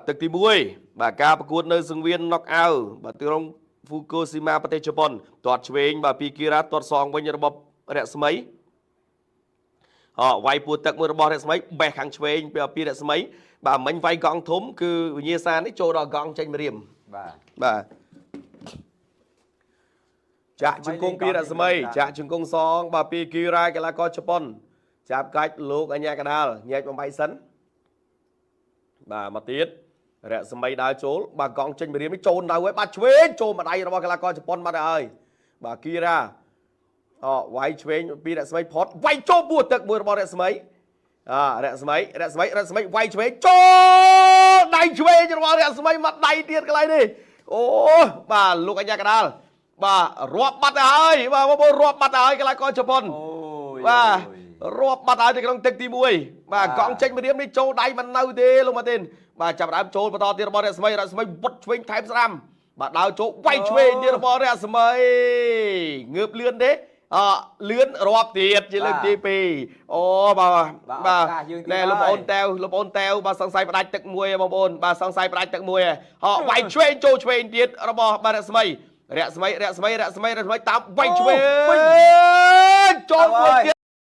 ទឹកទី1បាទការប្រកួតនៅសង្វៀន knock out បាទទីក្រុង Fukushima ប្រទេសជប៉ុនទាត់ឆ្វេងបាទពីគីរ៉ាទាត់សងវិញរបស់រស្មីវាយពួរទឹកមួយរបស់រស្មីបេះខាងឆ្វេងពីរស្មីបាទមិញវាយកង់ធំគឺវិញ្ញាសានេះចូលដល់កង់ចេញម្រាមបាទចាក់ជង្គង់ពីរស្មីចាក់ជង្គង់សងបាទពីគីរ៉ាកីឡាករជប៉ុនចាប់កាច់លោកអញ្ញាកដាលញែកបំបីសិនបាទមកទៀតរស្មីដើរចូលបាទកង់ចេញម្រាមនេះចូលដល់ហើយបាទឆ្វេងចូលម្ដាយរបស់កីឡាករជប៉ុនបាត់ហើយបាទគីរ៉ាវាយឆ្វេងពីរស្មីផុតវាយចូលពួរទឹកមួយរបស់រស្មីរស្មីវាយឆ្វេងចូលដៃឆ្វេងរបស់រស្មីមកដៃទៀតកន្លែងនេះអូបាទលោកអញ្ញាកដាលបាទរាប់បាត់ទៅហើយបាទបងប្អូនរាប់បាត់ទៅហើយកីឡាករជប៉ុនបាទរាប់បាត់ហើយនៅក្នុងទឹកទី1បាទកង់ចេញម្រាមនេះចូលដៃមិននៅទេលោកម៉ាទីនបាទចាប់ដើមចូលបន្តទៀតរបស់រស្មីវុតឆ្វេងថែមស្ដាំបាទដើរចូលវាយឆ្វេងទៀតរបស់រស្មីងើបលឿនទេលឿនរាប់ទៀតជាលើកទី2អូបាទណែលោកប្អូនតែវបាទសង្ស័យផ្ដាច់ទឹកមួយបងប្អូនបាទសង្ស័យផ្ដាច់ទឹកមួយវាយឆ្វេងចូលឆ្វេងទៀតរបស់បាទរស្មីតាមវាយឆ្វេងចូលមួយទៀត